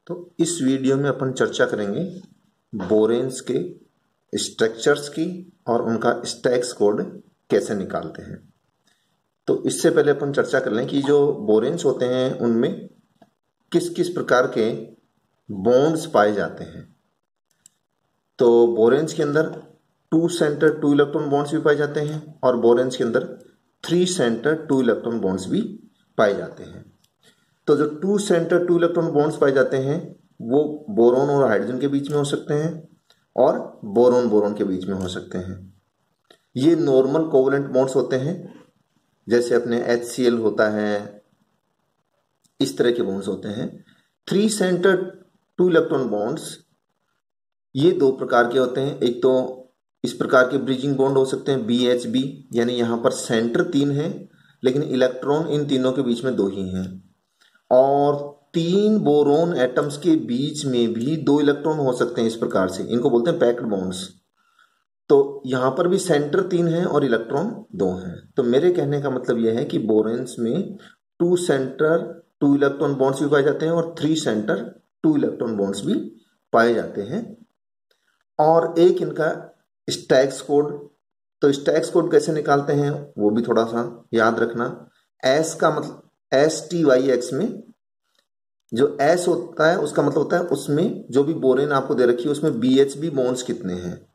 तो इस वीडियो में अपन चर्चा करेंगे बोरेन्स के स्ट्रक्चर्स की और उनका स्टैक्स कोड कैसे निकालते हैं। तो इससे पहले अपन चर्चा कर लें कि जो बोरेन्स होते हैं उनमें किस किस प्रकार के बॉन्ड्स पाए जाते हैं। तो बोरेन्स के अंदर 2 सेंटर 2 इलेक्ट्रॉन बॉन्ड्स भी पाए जाते हैं और बोरेन्स के अंदर 3 सेंटर 2 इलेक्ट्रॉन बॉन्ड्स भी पाए जाते हैं। तो जो 2 सेंटर 2 इलेक्ट्रॉन बॉन्ड्स पाए जाते हैं वो बोरोन और हाइड्रोजन के बीच में हो सकते हैं और बोरोन बोरोन के बीच में हो सकते हैं। ये नॉर्मल कोवलेंट बॉन्ड्स होते हैं, जैसे अपने HCl होता है, इस तरह के बॉन्ड्स होते हैं। 3 सेंटर 2 इलेक्ट्रॉन बॉन्ड्स ये 2 प्रकार के होते हैं। एक तो इस प्रकार के ब्रिजिंग बॉन्ड हो सकते हैं BHB, यानी यहां पर सेंटर 3 है लेकिन इलेक्ट्रॉन इन तीनों के बीच में 2 ही हैं। और 3 बोरोन एटम्स के बीच में भी 2 इलेक्ट्रॉन हो सकते हैं इस प्रकार से, इनको बोलते हैं पैक्ड बॉन्ड्स। तो यहां पर भी सेंटर 3 है और इलेक्ट्रॉन 2 हैं। तो मेरे कहने का मतलब यह है कि बोरेन्स में 2 सेंटर 2 इलेक्ट्रॉन बॉन्ड्स भी पाए जाते हैं और 3 सेंटर 2 इलेक्ट्रॉन बॉन्ड्स भी पाए जाते हैं। और एक इनका स्टैक्स कोड। तो स्टैक्स कोड कैसे निकालते हैं वो भी थोड़ा सा याद रखना। एस का मतलब STYX में जो S होता है उसका मतलब होता है उसमें जो भी बोरेन आपको दे रखी है उसमें BHB बॉन्ड्स कितने हैं।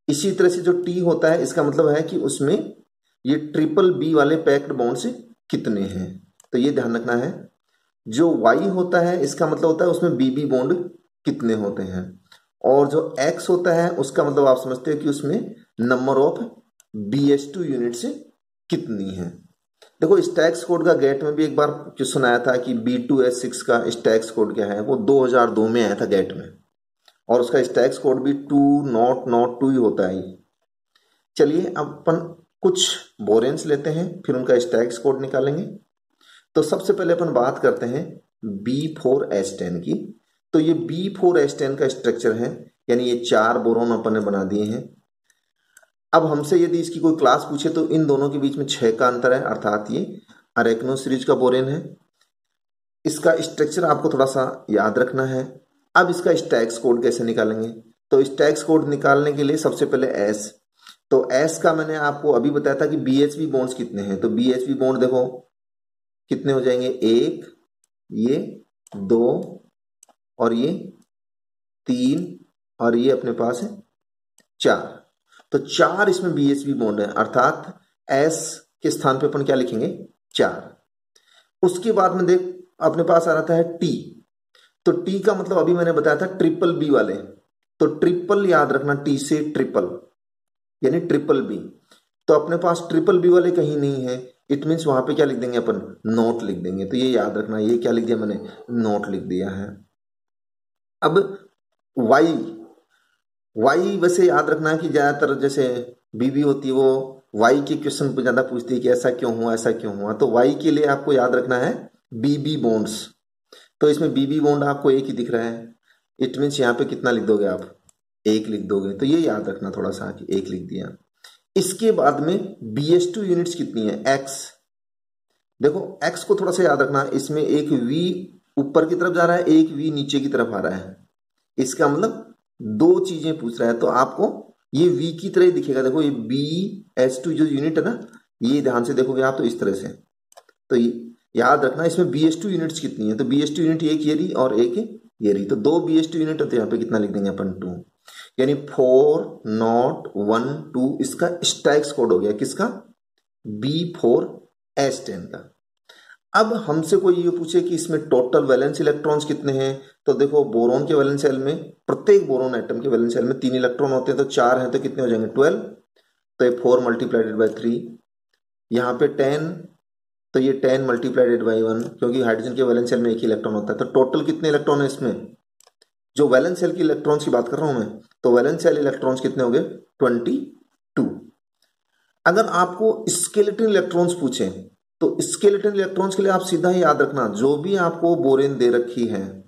इसी तरह से जो T होता है इसका मतलब है कि उसमें ये BBB वाले पैक्ड बॉन्ड्स कितने हैं। तो ये ध्यान रखना है। जो Y होता है इसका मतलब होता है उसमें BB बॉन्ड कितने होते हैं। और जो X होता है उसका मतलब आप समझते हो कि उसमें नंबर ऑफ BH2 यूनिट्स कितनी है। देखो स्टैक्स कोड का गेट में भी एक बार जो सुनाया था कि B2S6 का स्टैक्स कोड क्या है, वो 2002 में आया था गेट में, और उसका स्टैक्स कोड भी 2.0.2 ही होता है। चलिए अब अपन कुछ बोरेन्स लेते हैं फिर उनका स्टैक्स कोड निकालेंगे। तो सबसे पहले अपन बात करते हैं B4S10 की। तो ये B4S10 का स्ट्रक्चर है, यानी ये 4 बोरोन अपन ने बना दिए हैं। अब हमसे यदि इसकी कोई क्लास पूछे तो इन दोनों के बीच में 6 का अंतर है, अर्थात ये अरेक्नो सीरीज का बोरेन है। इसका स्ट्रक्चर आपको थोड़ा सा याद रखना है। अब इसका स्टैक्स कोड कैसे निकालेंगे। तो स्टैक्स कोड निकालने के लिए सबसे पहले S। तो S का मैंने आपको अभी बताया था कि BHB बॉन्ड्स कितने हैं। तो BHB बॉन्ड देखो कितने हो जाएंगे, 1, ये 2 और ये 3 और ये अपने पास है 4। तो 4 इसमें BHB बॉन्ड है, अर्थात S के स्थान पे अपन क्या लिखेंगे, 4। उसके बाद में देख अपने पास आ रहा है T। तो T का मतलब अभी मैंने बताया था BBB वाले। तो ट्रिपल याद रखना, T से ट्रिपल यानी BBB। तो अपने पास BBB वाले कहीं नहीं है, इट मीन्स वहां पे क्या लिख देंगे अपन, नोट लिख देंगे। तो ये याद रखना, ये क्या लिख दिया मैंने, नोट लिख दिया है। अब Y वैसे याद रखना कि ज्यादातर जैसे BB होती है वो Y के क्वेश्चन पर ज्यादा पूछती है कि ऐसा क्यों हुआ ऐसा क्यों हुआ। तो Y के लिए आपको याद रखना है BB बॉन्ड्स। तो इसमें BB बॉन्ड आपको एक ही दिख रहा है, इट मीन्स यहाँ पे कितना लिख दोगे आप, 1 लिख दोगे। तो ये याद रखना थोड़ा सा कि 1 लिख दिया। इसके बाद में BH2 यूनिट्स कितनी है, X। देखो X को थोड़ा सा याद रखना, इसमें एक V ऊपर की तरफ जा रहा है, एक V नीचे की तरफ आ रहा है। इसका मतलब 2 चीजें पूछ रहा है, तो आपको ये V की तरह ही दिखेगा। देखो ये BH2 जो यूनिट है ना, ये ध्यान से देखोगे आप तो इस तरह से। तो याद रखना इसमें BH2 यूनिट्स कितनी है। तो BH2 यूनिट एक ये रही और एक ये रही, तो 2 BH2 यूनिट होते हैं। यहाँ पे कितना लिख देंगे अपन, 2, यानी 4.0.1.2 इसका स्टैक्स कोड हो गया, किसका, B4S10 का। अब हमसे कोई ये पूछे कि इसमें टोटल वैलेंस इलेक्ट्रॉन्स कितने हैं। तो देखो बोरोन के वैलेंस शेल में, प्रत्येक बोरोन एटम के वैलेंस शेल में 3 इलेक्ट्रॉन होते हैं। तो 4 हैं तो कितने हो जाएंगे, 12। तो ये 4 मल्टीप्लाइडेड बाई 3, यहाँ पे 10, तो ये 10 मल्टीप्लाइडेड बाई 1, क्योंकि हाइड्रोजन के वैलेंस शेल में एक ही इलेक्ट्रॉन होता है। तो टोटल कितने इलेक्ट्रॉन है इसमें, जो वैलेंस शेल की इलेक्ट्रॉन्स की बात कर रहा हूं मैं, तो वैलेंस शेल इलेक्ट्रॉन्स कितने हो गए, 22। अगर आपको स्केलेटन इलेक्ट्रॉन्स पूछे तो स्केलेटन इलेक्ट्रॉन्स के लिए आप सीधा ही याद रखना, जो भी आपको बोरेन दे रखी है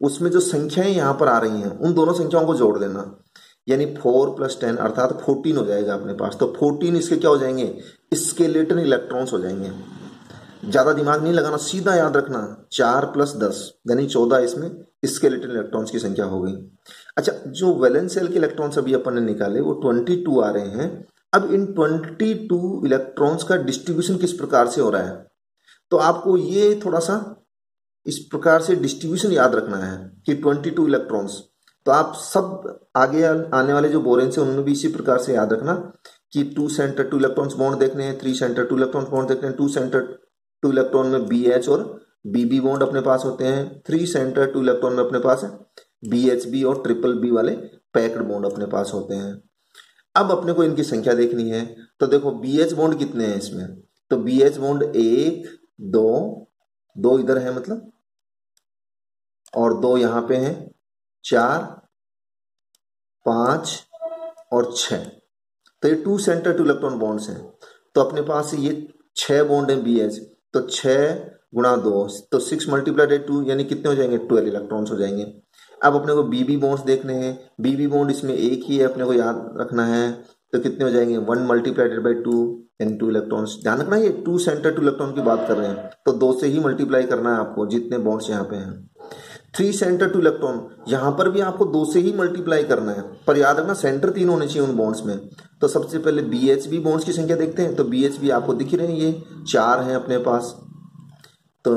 उसमें जो संख्याएं यहां पर आ रही हैं उन दोनों संख्याओं को जोड़ देना, यानी 4 + 10 अर्थात 14 हो जाएगा अपने पास। तो 14 इसके क्या हो जाएंगे, स्केलेटन इलेक्ट्रॉन्स हो जाएंगे। ज्यादा दिमाग नहीं लगाना, सीधा याद रखना 4 + 10 यानी 14 इसमें स्केलेटन इलेक्ट्रॉन्स की संख्या हो गई। अच्छा, जो वैलेंस शेल के इलेक्ट्रॉन्स अभी अपन ने निकाले वो 22 आ रहे हैं। अब इन 22 इलेक्ट्रॉन्स का डिस्ट्रीब्यूशन किस प्रकार से हो रहा है, तो आपको ये थोड़ा सा इस प्रकार से डिस्ट्रीब्यूशन याद रखना है कि 22 इलेक्ट्रॉन्स, तो आप सब आगे आने वाले जो बोरेन्स हैं उनमें भी इसी प्रकार से याद रखना कि 2 सेंटर 2 इलेक्ट्रॉन्स बॉन्ड देखने हैं, 3 सेंटर 2 इलेक्ट्रॉन्स बॉन्ड देखने हैं, 2 सेंटर 2 इलेक्ट्रॉन में BH और BB बॉन्ड अपने पास होते हैं, 3 सेंटर 2 इलेक्ट्रॉन में अपने पास BHB और BBB वाले पैक्ड बॉन्ड अपने पास होते हैं। अब अपने को इनकी संख्या देखनी है, तो देखो BH बॉन्ड कितने हैं इसमें, तो BH बॉन्ड 1 2 इधर है मतलब, और 2 यहां पे हैं, 4 5 और 6, तो ये 2 सेंटर 2 इलेक्ट्रॉन बॉन्ड्स हैं। तो अपने पास ये 6 बॉन्ड है BH, तो 6 गुणा 2 तो 6 मल्टीप्लाइड 2 यानी कितने हो जाएंगे, 12 इलेक्ट्रॉन्स हो जाएंगे। अब अपने को BB बॉन्ड्स देखने हैं, BB बॉन्ड इसमें एक ही है, अपने को याद रखना है, तो कितने हो जाएंगे 1 मल्टीप्लाइड 2 यानी 2 इलेक्ट्रॉन्स। ध्यान रखना ये 2 सेंटर 2 इलेक्ट्रॉन की बात कर रहे हैं, तो 2 से ही मल्टीप्लाई करना है आपको जितने बॉन्ड्स यहाँ पे हैं। 3 सेंटर 2 इलेक्ट्रॉन, यहां पर भी आपको 2 से ही मल्टीप्लाई करना है, पर याद रखना सेंटर 3 होने चाहिए उन बॉन्ड्स में। तो सबसे पहले BHB बॉन्ड्स की संख्या देखते हैं, तो BHB आपको दिख रहे हैं, ये 4 हैं अपने पास, तो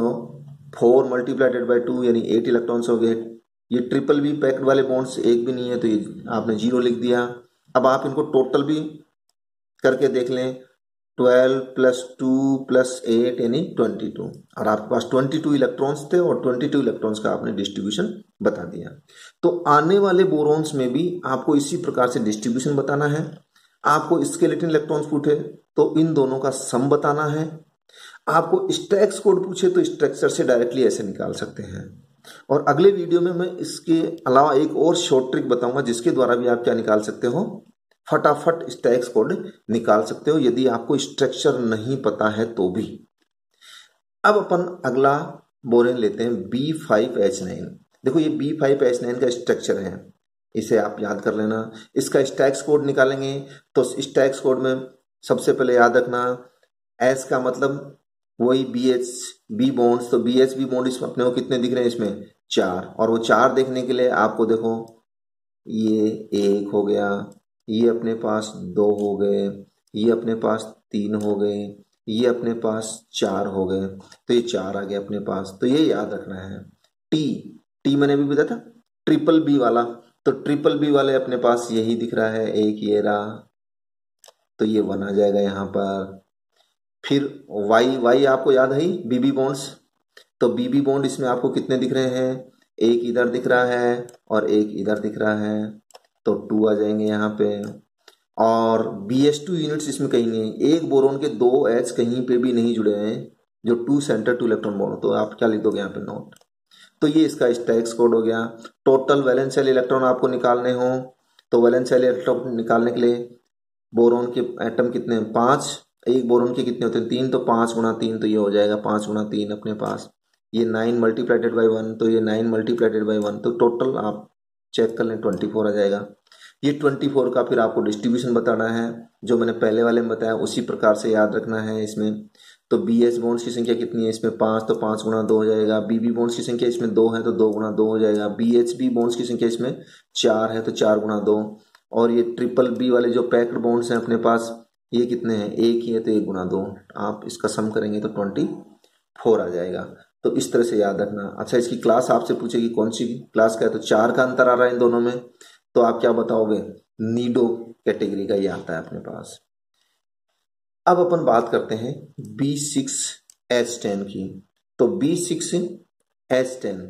4 मल्टीप्लाइड 2 यानी 8 इलेक्ट्रॉन्स हो गए। ये BBB पैक्ड वाले बॉन्ड्स एक भी नहीं है, तो ये आपने 0 लिख दिया। अब आप इनको टोटल भी करके देख लें, 12 + 2 + 8 यानी 22, और आपके पास 22 इलेक्ट्रॉन्स थे और 22 इलेक्ट्रॉन्स का आपने डिस्ट्रीब्यूशन बता दिया। तो आने वाले बोरॉन्स में भी आपको इसी प्रकार से डिस्ट्रीब्यूशन बताना है। आपको स्केलेटन इलेक्ट्रॉन्स पूछे तो इन दोनों का सम बताना है। आपको स्टैक्स कोड पूछे तो स्ट्रक्चर से डायरेक्टली ऐसे निकाल सकते हैं। और अगले वीडियो में मैं इसके अलावा एक और शॉर्ट ट्रिक बताऊंगा जिसके द्वारा भी आप क्या निकाल सकते हो, फटाफट स्टैक्स कोड निकाल सकते हो यदि आपको स्ट्रक्चर नहीं पता है तो भी। अब अपन अगला बोरेन लेते हैं B5H9। देखो ये B5H9 का स्ट्रक्चर है, इसे आप याद कर लेना। इसका स्टैक्स कोड निकालेंगे तो स्टैक्स कोड में सबसे पहले याद रखना S का मतलब वही BHB बॉन्ड्स, तो BHB बॉन्ड इसमें अपने को कितने दिख रहे हैं, इसमें 4, और वो 4 देखने के लिए आपको देखो ये 1 हो गया, ये अपने पास 2 हो गए, ये अपने पास 3 हो गए, ये अपने पास 4 हो गए, तो ये 4 आ गए अपने पास। तो ये याद रखना है। टी मैंने अभी बताया था BBB वाला, तो BBB वाले अपने पास यही दिख रहा है, एक ये रहा, तो ये 1 आ जाएगा यहाँ पर। फिर वाई आपको याद है BB बॉन्ड्स, तो BB बॉन्ड इसमें आपको कितने दिख रहे हैं, एक इधर दिख रहा है और एक इधर दिख रहा है, तो 2 आ जाएंगे यहाँ पे। और BH2 यूनिट्स इसमें कहीं नहीं, एक बोरोन के 2 H कहीं पे भी नहीं जुड़े हैं जो 2 सेंटर 2 इलेक्ट्रॉन बॉन्ड, तो आप क्या लिख दोगे यहाँ पे, नोट। तो ये इसका स्टैक्स कोड हो गया। टोटल वैलेंस शेल इलेक्ट्रॉन आपको निकालने हो तो वैलेंस शेल इलेक्ट्रॉन निकालने के लिए बोरोन के एटम कितने हैं, 5, एक बोरोन के कितने होते हैं, 3, तो 5 गुणा 3 तो ये हो जाएगा 5 गुणा 3 अपने पास। ये 9 मल्टीप्लाइडेड बाई 1, तो ये 9 मल्टीप्लाइडेड बाई 1, तो टोटल आप चेक कर लें 24 आ जाएगा। ये 24 का फिर आपको डिस्ट्रीब्यूशन बताना है, जो मैंने पहले वाले में बताया उसी प्रकार से याद रखना है इसमें। तो BH बॉन्ड्स की संख्या कितनी है इसमें, 5, तो 5 गुणा 2 हो जाएगा। BB बॉन्ड्स की संख्या इसमें 2 है, तो 2 गुणा 2 हो जाएगा। BHB बॉन्ड्स की संख्या इसमें 4 है, तो 4 गुणा 2। और ये BBB वाले जो पैक्ड बॉन्ड्स हैं अपने पास, ये कितने हैं, एक ही है, तो 1 गुणा 2। आप इसका सम करेंगे तो 24 आ जाएगा। तो इस तरह से याद रखना। अच्छा, इसकी क्लास आपसे पूछेगी कौन सी क्लास का है, तो 4 का अंतर आ रहा है इन दोनों में, तो आप क्या बताओगे, नीडो कैटेगरी का ये आता है अपने पास। अब अपन बात करते हैं B6H10 की। तो B6H10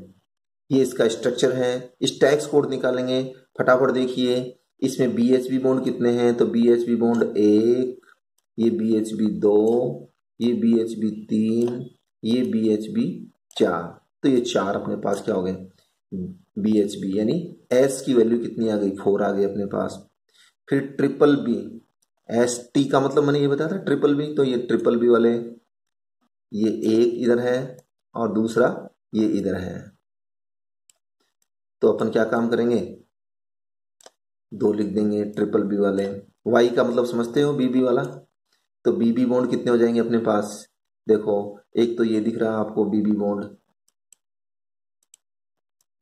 ये इसका स्ट्रक्चर है। स्टैक्स कोड निकालेंगे, फटाफट देखिए। इसमें BHB बॉन्ड कितने हैं, तो BHB बॉन्ड 1, ये BHB 2, ये BHB 3, ये BHB 4, तो ये 4 अपने पास क्या हो गए BHB, यानी S की वैल्यू कितनी आ गई, 4 आ गई अपने पास। फिर BBB, ST का मतलब मैंने ये बताया था BBB, तो ये BBB वाले, ये एक इधर है और दूसरा ये इधर है, तो अपन क्या काम करेंगे, 2 लिख देंगे BBB वाले। Y का मतलब समझते हो, BB वाला, तो BB बॉन्ड कितने हो जाएंगे अपने पास, देखो एक तो ये दिख रहा है आपको BB बॉन्ड,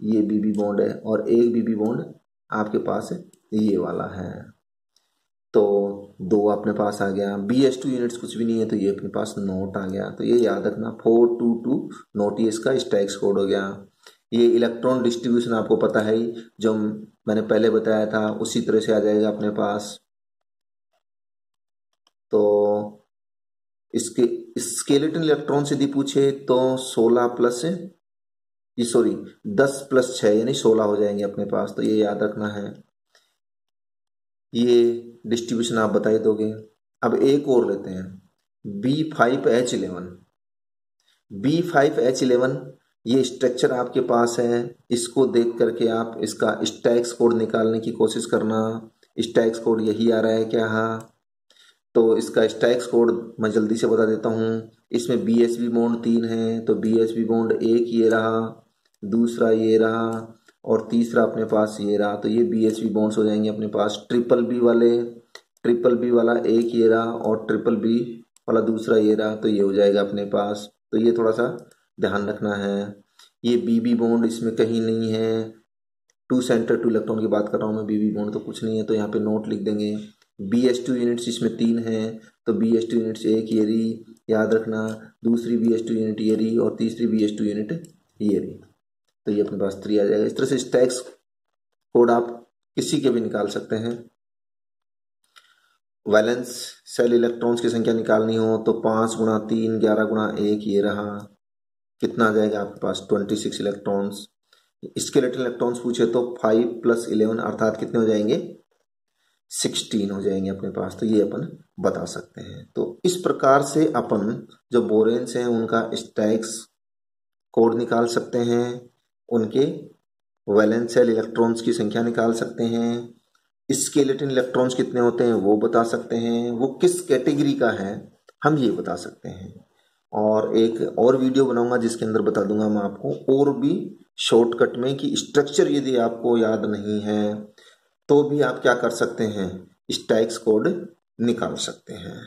ये बीबी बॉन्ड है और एक बीबी बॉन्ड आपके पास ये वाला है। तो 2 अपने पास आ गया। BH2 यूनिट्स कुछ भी नहीं है तो ये अपने पास नोट आ गया। तो ये याद रखना 422 नोट, ये इसका स्टैक्स कोड हो गया। ये इलेक्ट्रॉन डिस्ट्रीब्यूशन आपको पता है ही, जो मैंने पहले बताया था उसी तरह से आ जाएगा अपने पास। तो इसके स्केलेटन इलेक्ट्रॉन से यदि पूछे तो 16 प्लस ये सॉरी 10 प्लस 6 यानी 16 हो जाएंगे अपने पास। तो ये याद रखना है। ये डिस्ट्रीब्यूशन आप बता ही दोगे। अब एक और लेते हैं B5H11। B5H11 ये स्ट्रक्चर आपके पास है। इसको देख करके आप इसका स्टैक्स कोड निकालने की कोशिश करना। स्टैक्स कोड यही आ रहा है क्या? हाँ, तो इसका स्टैक्स कोड मैं जल्दी से बता देता हूँ। इसमें BHB बॉन्ड 3 है तो BHB बॉन्ड एक ये रहा, दूसरा ये रहा और तीसरा अपने पास ये रहा। तो ये BHB बॉन्ड्स हो जाएंगे अपने पास। ट्रिपल बी वाला एक ये रहा और ट्रिपल बी वाला दूसरा ये रहा। तो ये हो जाएगा अपने पास। तो ये थोड़ा सा ध्यान रखना है। ये BB बॉन्ड इसमें कहीं नहीं है। 2 सेंटर 2 इलेक्ट्रॉन की बात कर रहा हूँ मैं, BB बॉन्ड तो कुछ नहीं है। तो यहाँ पे नोट लिख देंगे। BH2 यूनिट्स इसमें 3 है तो BH2 यूनिट्स एक ये रही, याद रखना। दूसरी BH2 यूनिट ये रही और तीसरी BH2 यूनिट ये रही। तो ये अपने पास 3 आ जाएगा। इस तरह से स्टैक्स कोड आप किसी के भी निकाल सकते हैं। वैलेंस सेल इलेक्ट्रॉन्स की संख्या निकालनी हो तो 5 गुणा 3 11 गुणा 1 ये रहा। कितना आ जाएगा आपके पास? 26 इलेक्ट्रॉन्स। स्केलेटन इलेक्ट्रॉन्स पूछे तो 5 + 11 अर्थात कितने हो जाएंगे? 16 हो जाएंगे अपने पास। तो ये अपन बता सकते हैं। तो इस प्रकार से अपन जो बोरेन्स हैं उनका स्टैक्स कोड निकाल सकते हैं, उनके वैलेंस सेल इलेक्ट्रॉन्स की संख्या निकाल सकते हैं, स्केलेटन इलेक्ट्रॉन्स कितने होते हैं वो बता सकते हैं, वो किस कैटेगरी का है हम ये बता सकते हैं। और एक और वीडियो बनाऊंगा जिसके अंदर बता दूंगा मैं आपको और भी शॉर्टकट में कि स्ट्रक्चर यदि आपको याद नहीं है तो भी आप क्या कर सकते हैं? स्टैक्स कोड निकाल सकते हैं।